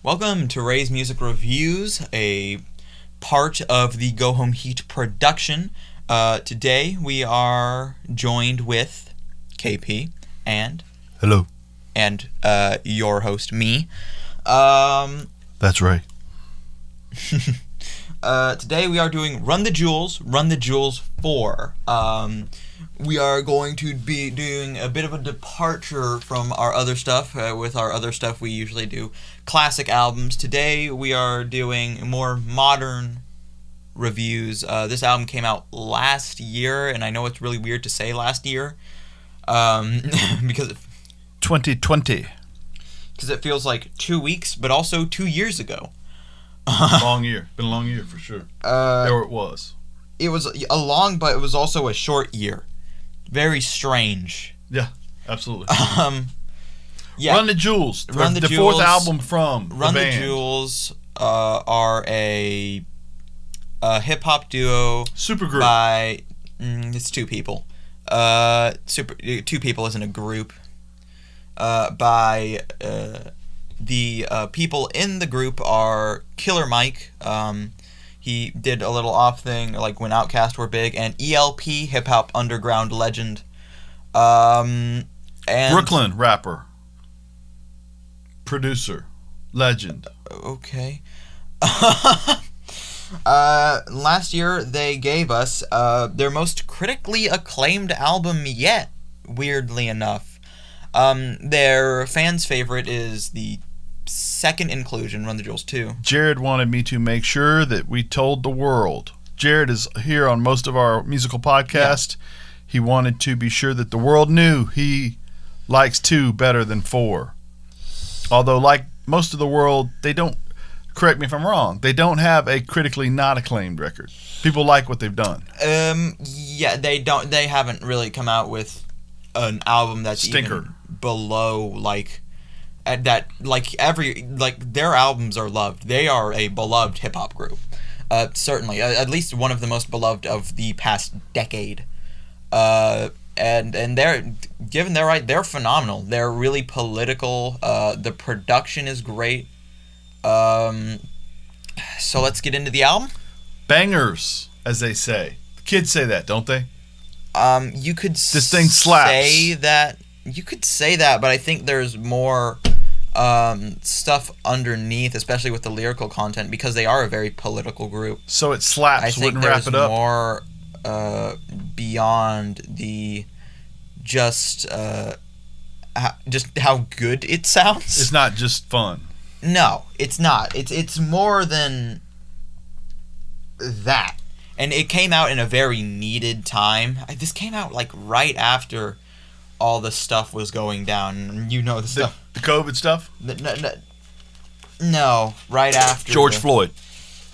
Welcome to Ray's Music Reviews, a part of the Go Home Heat production. Today we are joined with KP and... Hello. And your host, me. That's right. Today we are doing Run the Jewels 4. We are going to be doing a bit of a departure from our other stuff. With our other stuff, we usually do classic albums. Today, we are doing more modern reviews. This album came out last year, and I know it's really weird to say last year, because 2020. Because it feels like 2 weeks, but also 2 years ago. Long year. Been a long year for sure. There it was. It was a long, but it was also a short year. Very strange. Yeah, absolutely. Yeah. Run the Jewels. The Jewels, fourth album from Run the the band. Jewels are a hip-hop duo. Supergroup. By... it's two people. Two people isn't a group. By... the people in the group are Killer Mike. He did a little off thing like when Outkast were big, and ELP, hip hop underground legend. And Brooklyn rapper, producer, legend. Okay. Last year they gave us their most critically acclaimed album yet. Weirdly enough, their fans' favorite is the second inclusion, Run the Jewels 2. Jared wanted me to make sure that we told the world. Jared is here on most of our musical podcasts. Yeah. He wanted to be sure that the world knew he likes 2 better than 4. Although, like most of the world, they don't, correct me if I'm wrong, they don't have a critically not acclaimed record. People like what they've done. Yeah, they haven't really come out with an album that's stinker. Even below, like... that their albums are loved. They are a beloved hip hop group. Certainly, at least one of the most beloved of the past decade. And they're given their right, they're phenomenal. They're really political. The production is great. So let's get into the album. Bangers, as they say. The kids say that, don't they? You could this thing slaps. Say that. You could say that, but I think there's more stuff underneath, especially with the lyrical content, because they are a very political group. So it slaps. I think wouldn't wrap there's it up. more beyond the just how good it sounds. It's not just fun. No, it's not. It's more than that. And it came out in a very needed time. This came out like right after all the stuff was going down. You know the stuff. The COVID stuff? No, right after George Floyd.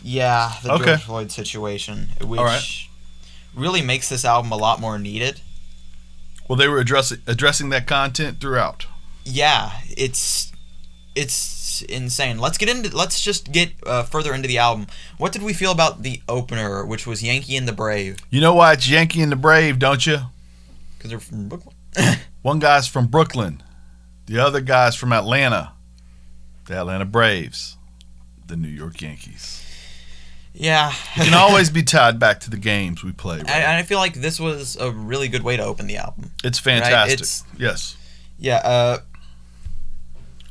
Yeah, the George Floyd situation, which really makes this album a lot more needed. Well, they were addressing that content throughout. Yeah, it's insane. Let's just get further into the album. What did we feel about the opener, which was Yankee and the Brave? You know why it's Yankee and the Brave, don't you? Because they're from Brooklyn. One guy's from Brooklyn. The other guy's from Atlanta. The Atlanta Braves. The New York Yankees. Yeah. It can always be tied back to the games we play. Right? And I feel like this was a really good way to open the album. It's fantastic. Right? Yes. Yeah.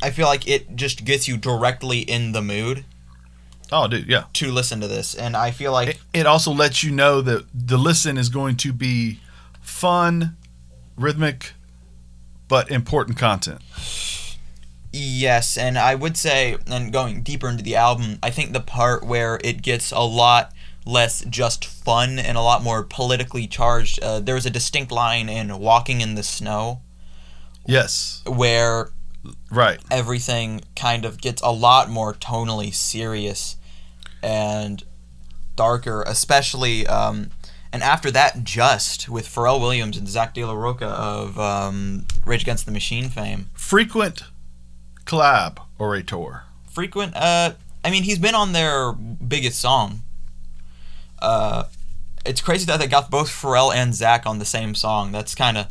I feel like it just gets you directly in the mood. Oh, dude, yeah. To listen to this. And I feel like... It also lets you know that the listen is going to be fun, rhythmic, but important content. Yes, and I would say, and going deeper into the album, I think the part where it gets a lot less just fun and a lot more politically charged, there's a distinct line in Walking in the Snow. Yes. Where right. everything kind of gets a lot more tonally serious and darker, especially... and after that, Just, with Pharrell Williams and Zach De La Rocha of Rage Against the Machine fame. Frequent collab orator. Frequent, I mean, he's been on their biggest song. It's crazy that they got both Pharrell and Zach on the same song. That's kind of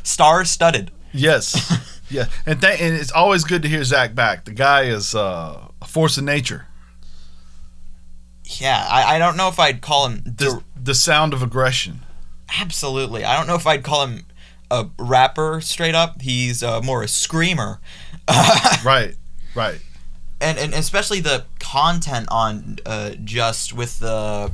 star-studded. Yes. Yeah, and it's always good to hear Zach back. The guy is a force of nature. Yeah, I don't know if I'd call him The sound of aggression. Absolutely. I don't know if I'd call him a rapper straight up. He's more a screamer. Right. And especially the content on Just with the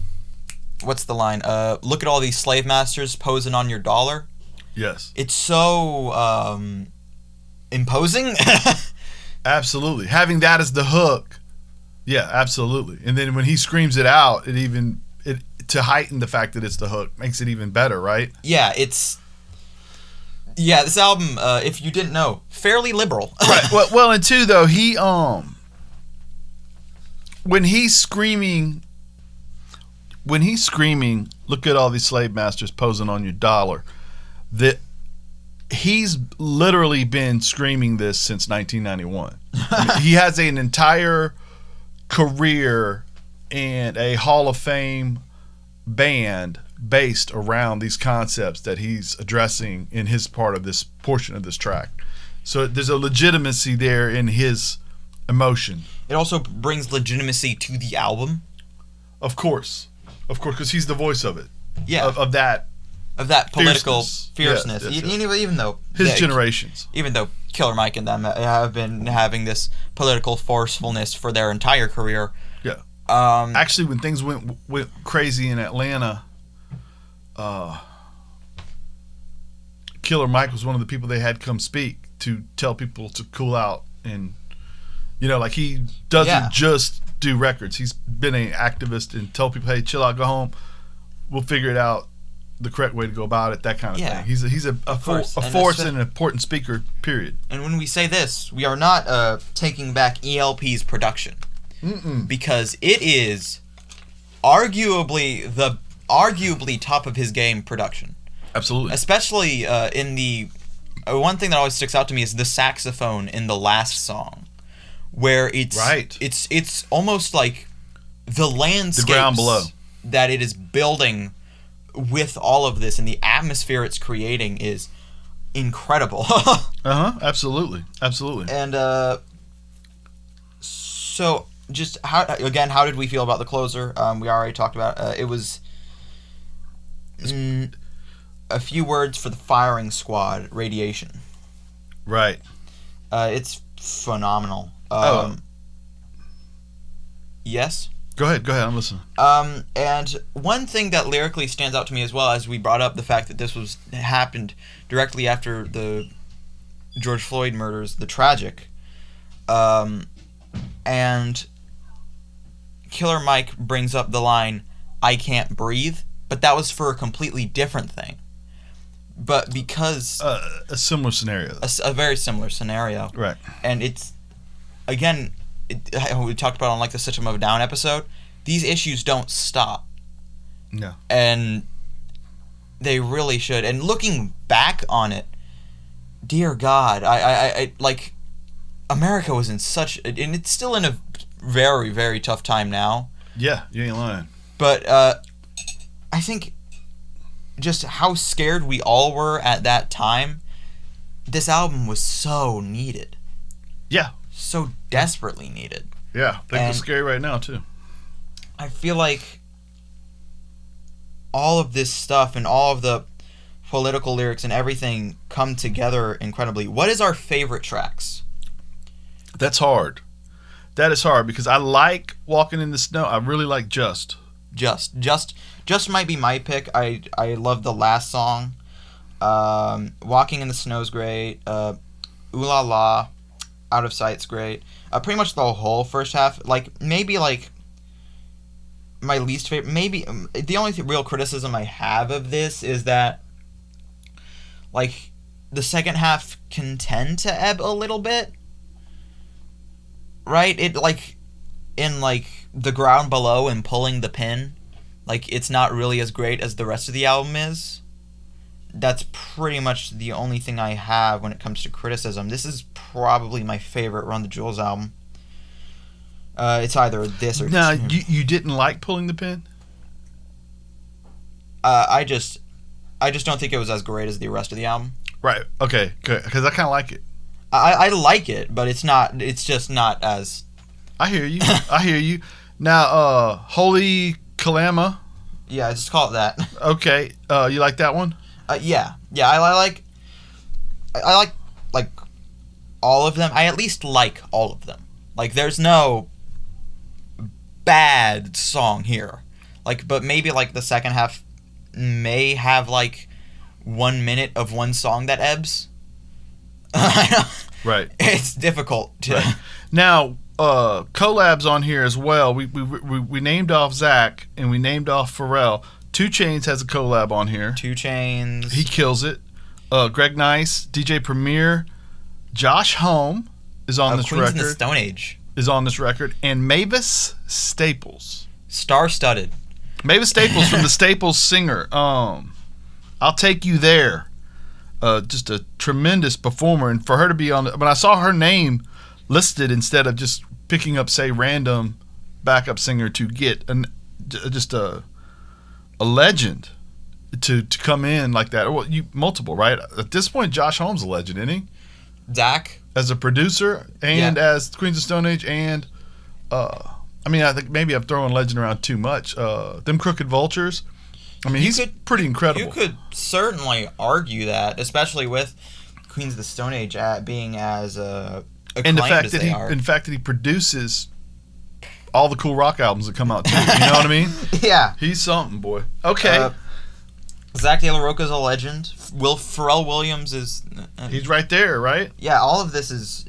what's the line? Look at all these slave masters posing on your dollar. Yes. It's so imposing. Absolutely. Having that as the hook. Yeah, absolutely. And then when he screams it out, it to heighten the fact that it's the hook makes it even better, right? Yeah, this album, if you didn't know, fairly liberal. Right. Well, and two though, he when he's screaming, look at all these slave masters posing on your dollar, that he's literally been screaming this since 1991. I mean, he has an entire career and a Hall of Fame band based around these concepts that he's addressing in his part of this portion of this track. So there's a legitimacy there in his emotion. It also brings legitimacy to the album. Of course, because he's the voice of it. Yeah. Of that political fierceness. Yes. Even though his generations. Even though Killer Mike and them have been having this political forcefulness for their entire career. Yeah. Actually, when things went crazy in Atlanta, Killer Mike was one of the people they had come speak to tell people to cool out, and like he doesn't just do records. He's been an activist and tell people, hey, chill out, go home. We'll figure it out, the correct way to go about it, that kind of thing. He's a force and an important speaker, period. And when we say this, we are not taking back ELP's production. Because it is arguably top of his game production. Absolutely. Especially in the one thing that always sticks out to me is the saxophone in the last song, where it's almost like the landscapes, the ground below, that it is building with all of this, and the atmosphere it's creating is incredible. Absolutely. And so just how did we feel about the closer? We already talked about it was a few words for the firing squad, Radiation. Right. It's phenomenal. Yes? Go ahead, I'm listening. And one thing that lyrically stands out to me as well, as we brought up the fact that this happened directly after the George Floyd murders, the tragic, and Killer Mike brings up the line, "I can't breathe," but that was for a completely different thing. But because a similar scenario, a very similar scenario, right? And it's again, we talked about on like the System of a Down episode. These issues don't stop. No, and they really should. And looking back on it, dear God, I like America was in such, and it's still in a very, very tough time now. Yeah, you ain't lying. But I think just how scared we all were at that time, this album was so needed. Yeah. So desperately needed. Yeah, I think it's scary right now, too. I feel like all of this stuff and all of the political lyrics and everything come together incredibly. What is our favorite tracks? That's hard. That is hard because I like Walking in the Snow. I really like Just might be my pick. I love the last song. Walking in the Snow's great. Ooh La La, Out of Sight's great. Pretty much the whole first half. Like maybe like my least favorite. Maybe the only real criticism I have of this is that like the second half can tend to ebb a little bit. Right? It like in like The Ground Below and Pulling the Pin, like it's not really as great as the rest of the album is. That's pretty much the only thing I have when it comes to criticism. This is probably my favorite Run the Jewels album. It's either this or... Now, you didn't like Pulling the Pin? I just don't think it was as great as the rest of the album. Right. Okay. Good. Because I kind of like it. I like it, but it's not. It's just not as. I hear you. I hear you. Now, Holy Kalama. Yeah, just call it that. Okay. You like that one? Yeah. I like all of them. I at least like all of them. Like, there's no bad song here. Like, but maybe like the second half may have like 1 minute of one song that ebbs. Right. It's difficult to. Right. Now, collabs on here as well. We named off Zach and we named off Pharrell. 2 Chainz has a collab on here. 2 Chainz. He kills it. Greg Nice, DJ Premier, Josh Homme is on this Queens record. in the Stone Age. Is on this record, and Mavis Staples. Star-studded. Mavis Staples from the Staples Singer. I'll Take You There. Just a tremendous performer, and for her to be on, when I saw her name listed instead of just picking up, say, random backup singer to get just a legend to come in like that. Well, multiple, right? At this point, Josh Holmes a legend, isn't he? Zach. As a producer and as Queens of Stone Age and I think maybe I'm throwing legend around too much. Them Crooked Vultures. I mean, he's pretty incredible. You could certainly argue that, especially with Queens of the Stone Age being as acclaimed and the fact as that they are. in fact that he produces all the cool rock albums that come out too. You know what I mean? Yeah. He's something, boy. Okay. Zach De La Rocha's a legend. Pharrell Williams is. He's right there, right? Yeah, all of this is.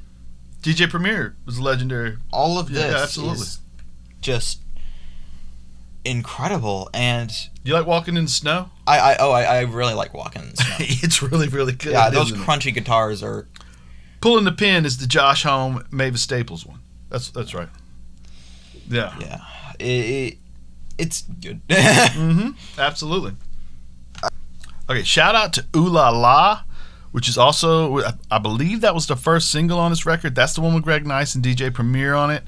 DJ Premier was legendary. All of this absolutely. is just incredible, and you like Walking in the Snow? I really like Walking in the Snow. It's really, really good. Yeah, those crunchy guitars are. Pulling the Pin is the Josh Homme, Mavis Staples one. That's right. Yeah. Yeah. It's good. Absolutely. Okay, shout out to Ooh La La, which is also, I believe that was the first single on this record. That's the one with Greg Nice and DJ Premier on it.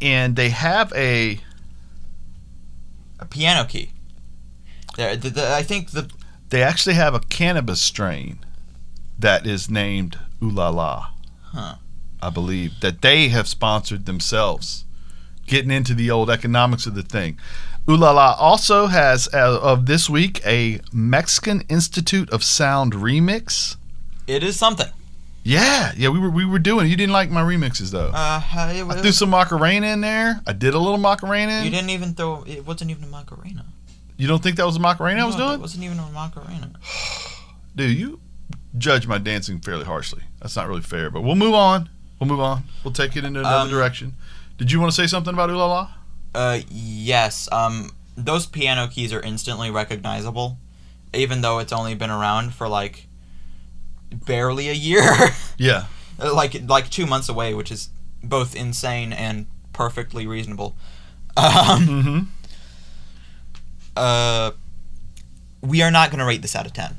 And they have a piano key. I think they actually have a cannabis strain that is named Ooh La La. Huh. I believe that they have sponsored themselves, getting into the old economics of the thing. Ooh La La also has, of this week, a Mexican Institute of Sound remix. It is something. Yeah, we were doing it. You didn't like my remixes, though. I threw some Macarena in there. I did a little Macarena in. You didn't even throw... It wasn't even a Macarena. You don't think that was a Macarena I was doing? It wasn't even a Macarena. Dude, you judge my dancing fairly harshly. That's not really fair, but we'll move on. We'll take it in another direction. Did you want to say something about Ooh La La? Yes. Those piano keys are instantly recognizable, even though it's only been around for like barely a year. Yeah. like 2 months away, which is both insane and perfectly reasonable. We are not going to rate this out of 10.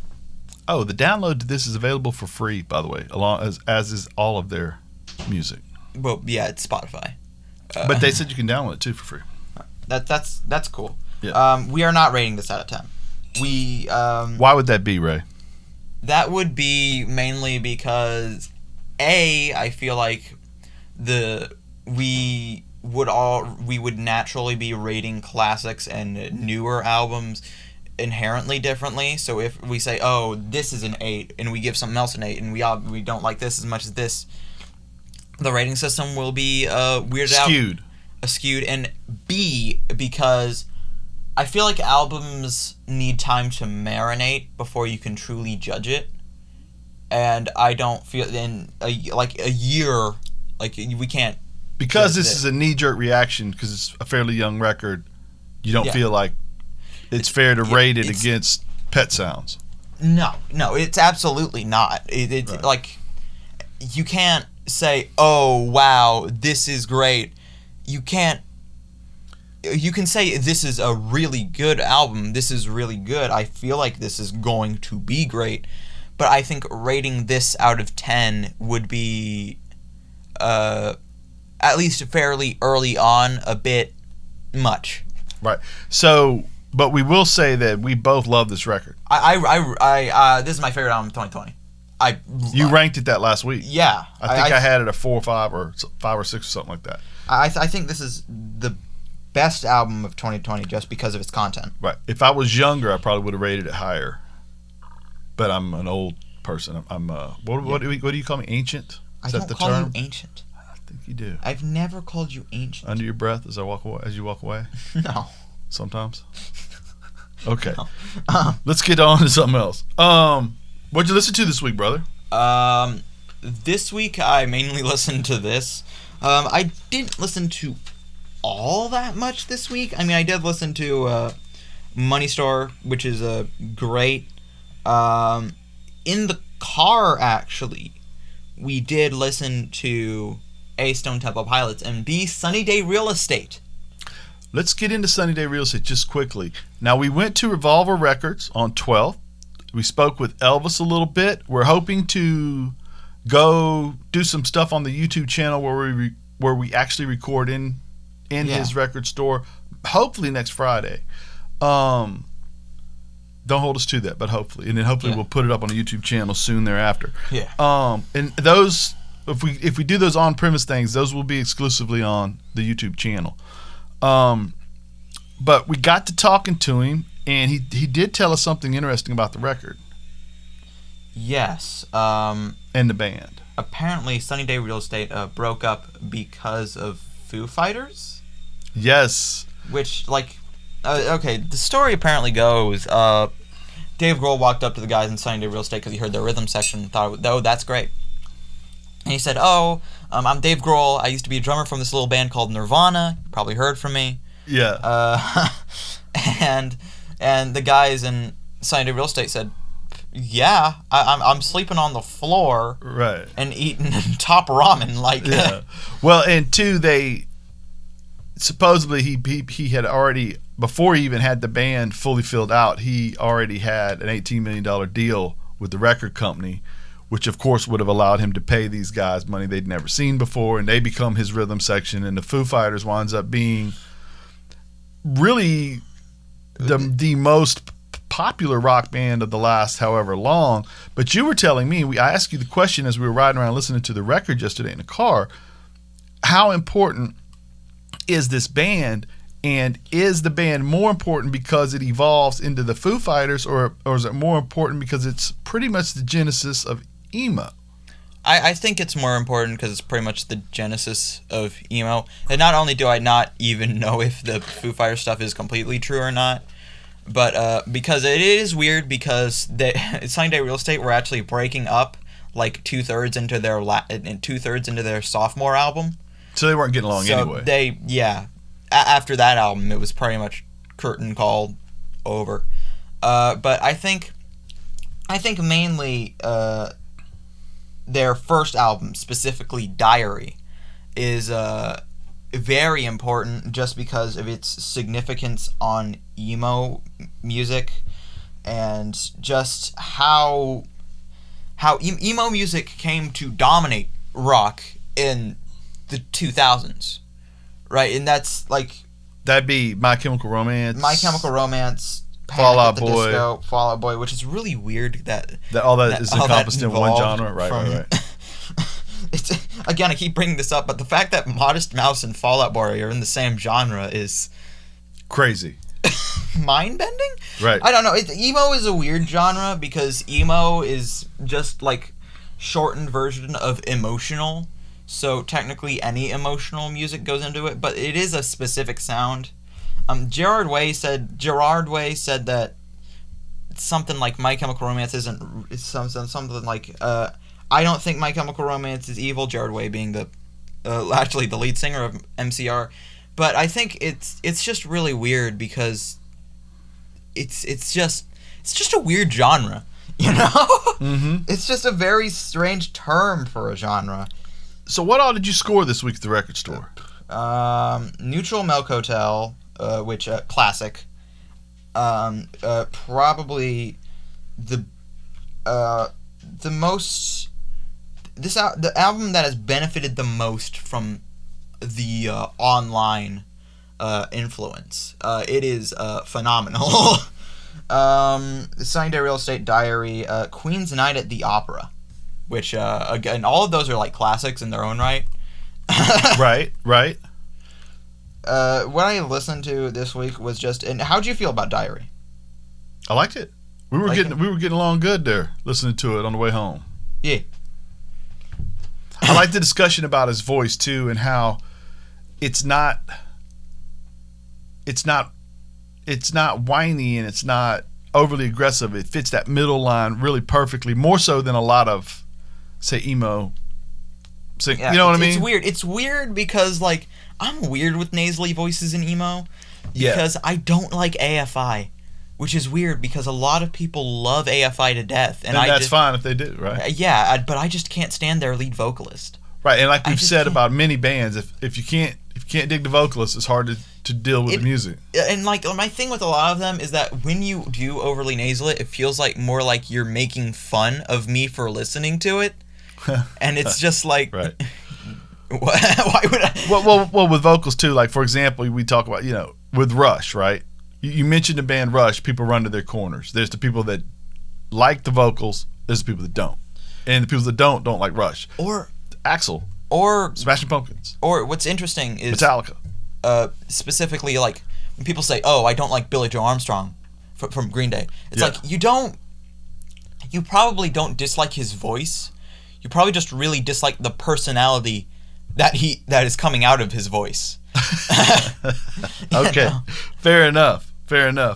Oh, the download to this is available for free, by the way, as is all of their music. Well, yeah, it's Spotify. But they said you can download it too for free. That's cool. Yeah. We are not rating this out of 10. Why would that be, Ray? That would be mainly because I feel like we would naturally be rating classics and newer albums inherently differently. So if we say, oh, this is an 8, and we give something else an 8, and we don't like this as much as this, the rating system will be skewed, and B, because I feel like albums need time to marinate before you can truly judge it, and I don't feel in a year, like, we can't. Because this is a knee-jerk reaction, because it's a fairly young record, you don't feel like it's fair to rate it against Pet Sounds. No, it's absolutely not. It's right. Like, you can't say, oh, wow, this is great. You can say this is a really good album, this is really good, I feel like this is going to be great, but I think rating this out of 10 would be, at least fairly early on, a bit much. Right. So, but we will say that we both love this record. This is my favorite album of 2020. You ranked it that last week. Yeah. I think I had it a 4 or 5 or 5 or 6 or something like that. I think this is the best album of 2020 just because of its content. Right. If I was younger, I probably would have rated it higher. But I'm an old person. I'm what do you call me? Ancient? I Is don't that the call term? you ancient. I think you do. I've never called you ancient. Under your breath as you walk away? No. Sometimes. Okay. No. Let's get on to something else. What'd you listen to this week, brother? This week I mainly listened to this. I didn't listen to all that much this week. I mean, I did listen to Money Store, which is great. In the car, actually, we did listen to A, Stone Temple Pilots, and B, Sunny Day Real Estate. Let's get into Sunny Day Real Estate just quickly. Now, we went to Revolver Records on 12th. We spoke with Elvis a little bit. We're hoping to go do some stuff on the YouTube channel where we actually record in his record store, hopefully next Friday. Don't hold us to that, but hopefully. And then hopefully we'll put it up on the YouTube channel soon thereafter. Yeah. And those, if we do those on-premise things, those will be exclusively on the YouTube channel. But we got to talking to him, and he did tell us something interesting about the record. Yes. And the band. Apparently, Sunny Day Real Estate broke up because of Foo Fighters. Yes. Which, okay, the story apparently goes, Dave Grohl walked up to the guys in Sunny Day Real Estate because he heard their rhythm section and thought, oh, that's great. And he said, I'm Dave Grohl. I used to be a drummer from this little band called Nirvana. You probably heard from me. Yeah. And the guys in Sunny Day Real Estate said, yeah, I'm sleeping on the floor, right, and eating top ramen, yeah. Well, and two, they supposedly he had already, before he even had the band fully filled out, he already had an $18 million deal with the record company, which of course would have allowed him to pay these guys money they'd never seen before, and they become his rhythm section, and the Foo Fighters winds up being really the most popular rock band of the last however long. But you were telling me, I asked you the question as we were riding around listening to the record yesterday in the car, how important is this band, and is the band more important because it evolves into the Foo Fighters, or is it more important because it's pretty much the genesis of emo? I think it's more important because it's pretty much the genesis of emo. And not only do I not even know if the Foo Fighters stuff is completely true or not, but because it is weird because Sunny Day Real Estate were actually breaking up like two-thirds into their sophomore album. So they weren't getting along anyway. After that album, it was pretty much curtain call over. But I think mainly their first album, specifically Diary, is very important just because of its significance on emo music, and just how emo music came to dominate rock in the 2000s, right? And that's that'd be My Chemical Romance, Fall Out Boy, which is really weird that all that is encompassed in one genre, right. It's, again, I keep bringing this up, but the fact that Modest Mouse and Fall Out Boy are in the same genre is crazy, mind-bending. Right. I don't know. Emo is a weird genre because emo is just shortened version of emotional. So technically, any emotional music goes into it, but it is a specific sound. Gerard Way said that something like My Chemical Romance isn't something like. I don't think My Chemical Romance is evil. Gerard Way being actually the lead singer of MCR, but I think it's just really weird because it's just a weird genre, you know. Mm-hmm. It's just a very strange term for a genre. So what all did you score this week at the record store? Neutral Milk Hotel, which classic. Probably the most. The album that has benefited the most from the online influence. It is phenomenal. Sunny Day Real Estate, Diary, Queen's Night at the Opera. which again, all of those are like classics in their own right. Right. What I listened to this week was just. And how'd you feel about Diary? I liked it. We were Like getting along good there, listening to it on the way home. Yeah. I like the discussion about his voice too, and how it's not whiny and it's not overly aggressive. It fits that middle line really perfectly, more so than a lot of, say, emo. Sing, Yeah, you know what I mean? It's weird. It's weird because like I'm weird with nasally voices in emo because I don't like AFI, which is weird because a lot of people love AFI to death, and that's fine if they do, right? Yeah, but I just can't stand their lead vocalist. Right, and like we've said can't. about many bands, if you can't dig the vocalist, it's hard to deal with the music. And like my thing with a lot of them is that when you do overly nasal it feels like more like you're making fun of me for listening to it, and it's just like, right. Why would I? Well, with vocals too. Like for example, we talk about with Rush, right? You mentioned the band Rush. People run to their corners. There's the people that like the vocals. There's the people that don't, and the people that don't like Rush. Or Axl, or Smashing Pumpkins, or what's interesting is Metallica. Specifically, like when people say, "Oh, I don't like Billy Joe Armstrong from Green Day," it's like you probably don't dislike his voice. You probably just really dislike the personality that is coming out of his voice. Okay, fair enough. I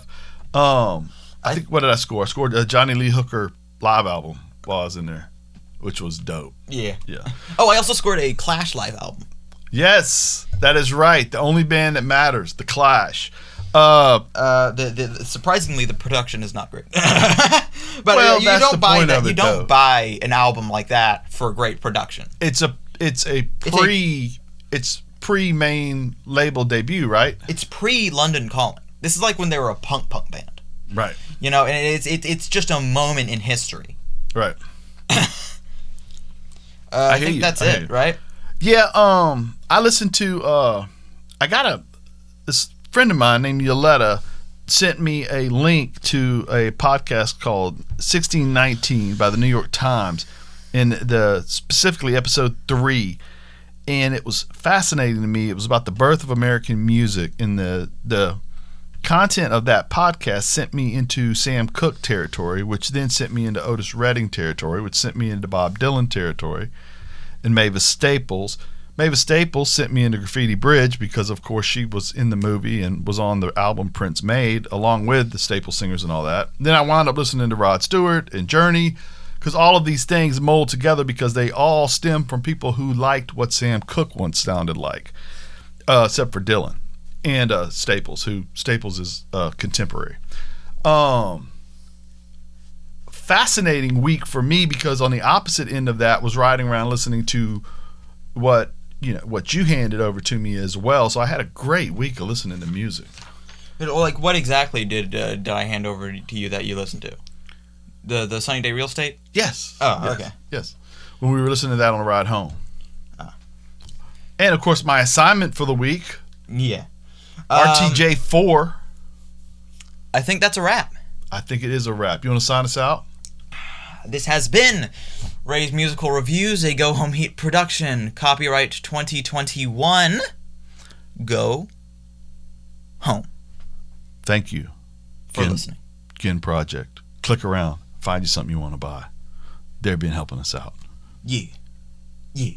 think, what did I score? I scored a Johnny Lee Hooker live album while I was in there, which was dope. Yeah. Yeah. Oh, I also scored a Clash live album. Yes, that is right. The only band that matters, The Clash. Surprisingly, the production is not great. But well, you that's don't the buy point that. of it, You don't though. buy an album like that for great production. It's pre-main label debut, right? It's pre-London Calling. This is like when they were a punk band. Right. You know, and it's just a moment in history. Right. I think that's it, right? Yeah. I listened to. This friend of mine named Yoletta sent me a link to a podcast called 1619 by the New York Times, in specifically episode 3, and it was fascinating to me. It was about the birth of American music, and the content of that podcast sent me into Sam Cooke territory, which then sent me into Otis Redding territory, which sent me into Bob Dylan territory, and Mavis Staples. Mavis Staples sent me into Graffiti Bridge because, of course, she was in the movie and was on the album Prince made, along with the Staples singers and all that. Then I wound up listening to Rod Stewart and Journey, because all of these things mold together because they all stem from people who liked what Sam Cooke once sounded like, except for Dylan and Staples, who Staples is contemporary. Fascinating week for me, because on the opposite end of that was riding around listening to what you handed over to me as well. So I had a great week of listening to music. Like, what exactly did I hand over to you that you listened to? The Sunny Day Real Estate? Yes. Oh, yes. okay. Yes. When we were listening to that on the ride home. And of course, my assignment for the week. Yeah. RTJ4. I think that's a wrap. I think it is a wrap. You want to sign us out? This has been Ray's Musical Reviews, a Go Home Heat production. Copyright 2021. Go home. Thank you for listening. Gin Project. Click around. Find you something you want to buy. They've been helping us out. Yeah. Yeah.